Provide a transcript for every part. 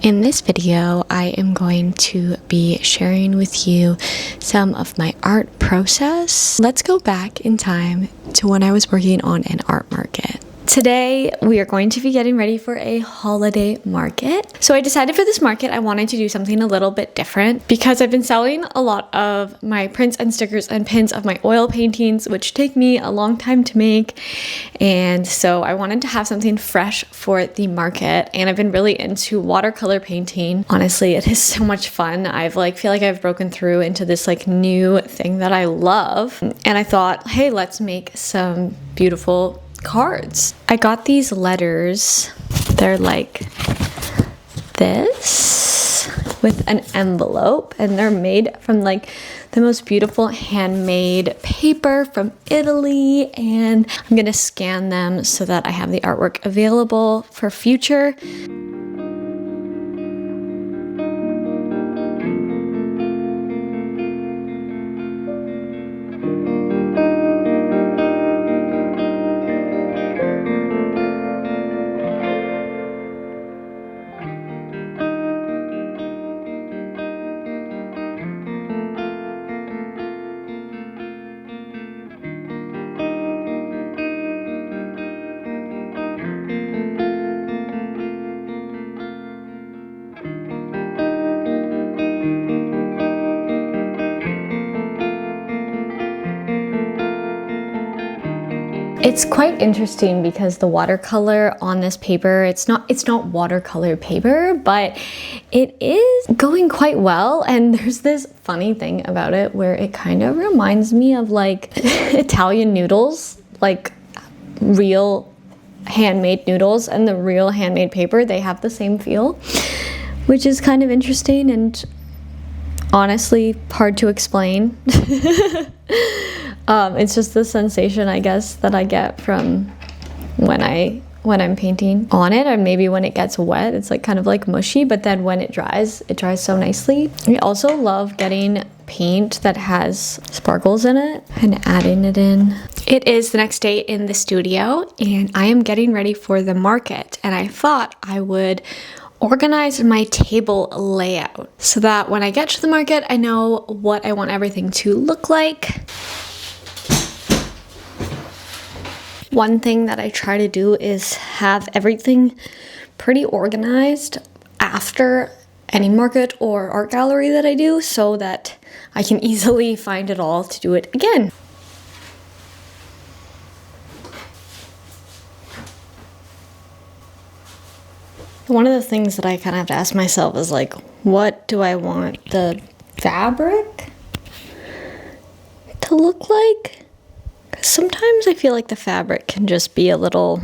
In this video, I am going to be sharing with you some of my art process. Let's go back in time to when I was working on an art market. Today, we are going to be getting ready for a holiday market. So I decided for this market, I wanted to do something a little bit different because I've been selling a lot of my prints and stickers and pins of my oil paintings, which take me a long time to make. And so I wanted to have something fresh for the market. And I've been really into watercolor painting. Honestly, it is so much fun. feel like I've broken through into this new thing that I love. And I thought, hey, let's make some beautiful cards. I got these letters. They're like this with an envelope, and they're made from the most beautiful handmade paper from Italy, and I'm gonna scan them so that I have the artwork available for future. It's quite interesting because the watercolor on this paper, it's not watercolor paper, but it is going quite well. And there's this funny thing about it where it kind of reminds me of Italian noodles, real handmade noodles, and the real handmade paper, they have the same feel, which is kind of interesting and honestly hard to explain. It's just the sensation, I guess, that I get from when I'm painting on it, or maybe when it gets wet, it's kind of mushy, but then when it dries so nicely. I also love getting paint that has sparkles in it and adding it in. It is the next day in the studio, and I am getting ready for the market, and I thought I would organize my table layout so that when I get to the market, I know what I want everything to look like. One thing that I try to do is have everything pretty organized after any market or art gallery that I do so that I can easily find it all to do it again. One of the things that I kind of have to ask myself is what do I want the fabric to look like? Because sometimes I feel like the fabric can just be a little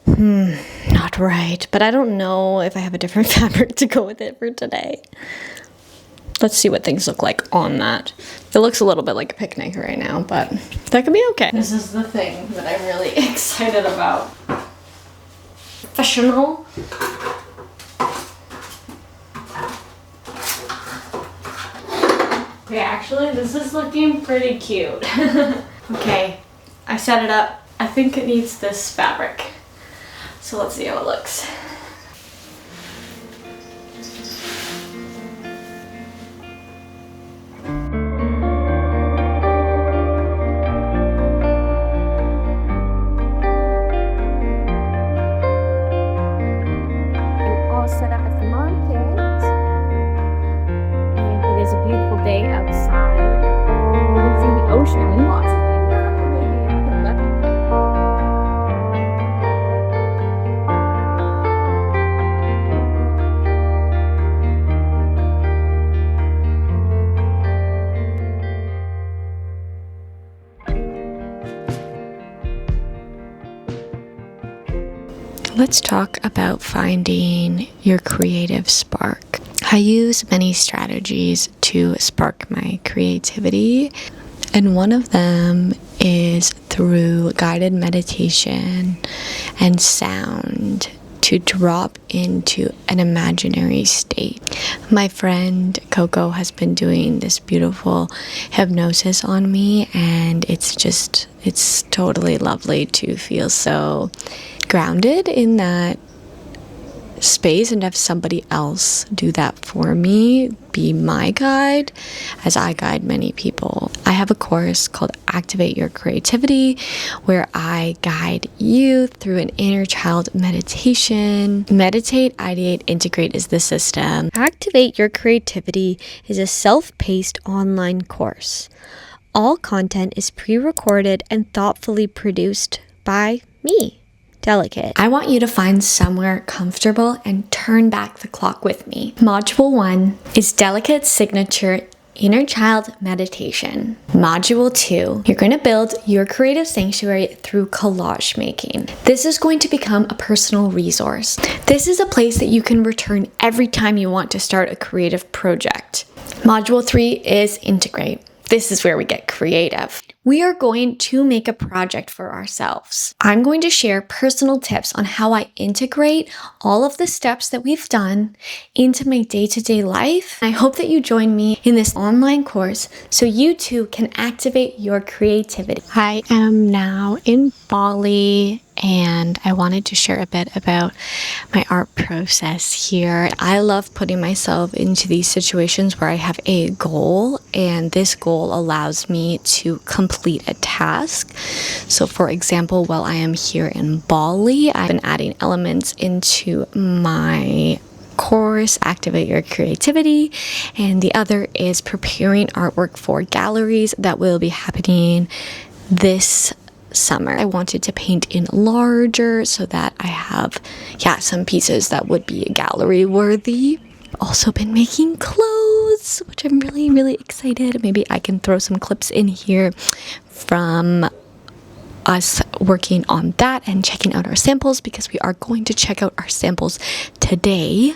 not right, but I don't know if I have a different fabric to go with it for today. Let's see what things look like on that. It looks a little bit like a picnic right now, but that could be okay. This is the thing that I'm really excited about. Professional. Okay, actually, this is looking pretty cute. Okay, I set it up. I think it needs this fabric. So let's see how it looks. Set up at the market, and it is a beautiful day outside. You can see the ocean. Let's talk about finding your creative spark. I use many strategies to spark my creativity, and one of them is through guided meditation and sound to drop into an imaginary state. My friend Coco has been doing this beautiful hypnosis on me, and it's totally lovely to feel so grounded in that space and have somebody else do that for me, be my guide as I guide many people. I have a course called Activate Your Creativity where I guide you through an inner child meditation. Meditate, ideate, integrate is the system. Activate Your Creativity is a self-paced online course. All content is pre-recorded and thoughtfully produced by me, Delicate. I want you to find somewhere comfortable and turn back the clock with me. Module 1 is Delicate's signature inner child meditation. Module 2, you're going to build your creative sanctuary through collage making. This is going to become a personal resource. This is a place that you can return every time you want to start a creative project. Module 3 is integrate. This is where we get creative. We are going to make a project for ourselves. I'm going to share personal tips on how I integrate all of the steps that we've done into my day-to-day life. I hope that you join me in this online course so you too can activate your creativity. I am now in Bali and I wanted to share a bit about my art process here. I love putting myself into these situations where I have a goal, and this goal allows me to complete a task. So for example, while I am here in Bali, I've been adding elements into my course, Activate Your Creativity, and the other is preparing artwork for galleries that will be happening this summer. I wanted to paint in larger so that I have, some pieces that would be gallery worthy. Also been making clothes, which I'm really, really excited. Maybe I can throw some clips in here from us working on that and checking out our samples, because we are going to check out our samples today.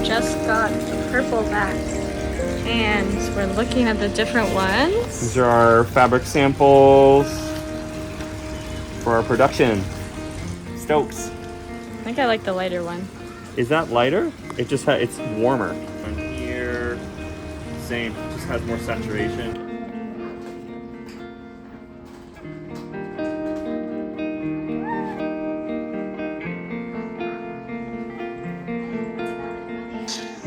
Just got the purple back and we're looking at the different ones. These are our fabric samples for our production. Stokes. I think I like the lighter one. Is that lighter? It just it's warmer. And here, same, just has more saturation.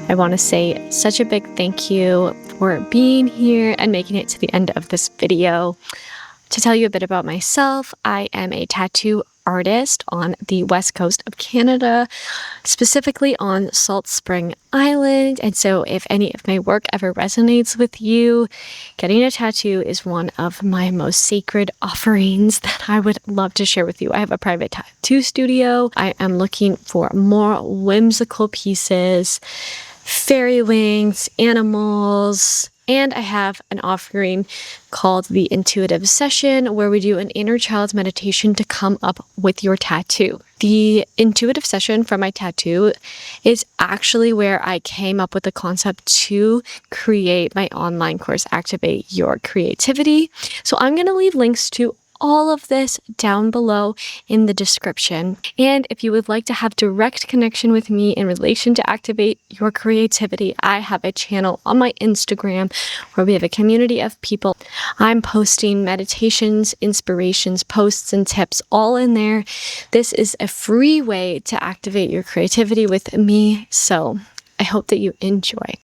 I want to say such a big thank you for being here and making it to the end of this video. To tell you a bit about myself, I am a tattoo artist on the west coast of Canada, specifically on Salt Spring Island. And so if any of my work ever resonates with you, getting a tattoo is one of my most sacred offerings that I would love to share with you. I have a private tattoo studio. I am looking for more whimsical pieces, fairy wings, animals, and I have an offering called the Intuitive Session where we do an inner child meditation to come up with your tattoo. The Intuitive Session for my tattoo is actually where I came up with the concept to create my online course, Activate Your Creativity. So I'm going to leave links to all of this down below in the description. And if you would like to have direct connection with me in relation to Activate Your Creativity, I have a channel on my Instagram where we have a community of people. I'm posting meditations, inspirations, posts, and tips all in there. This is a free way to activate your creativity with me. So I hope that you enjoy.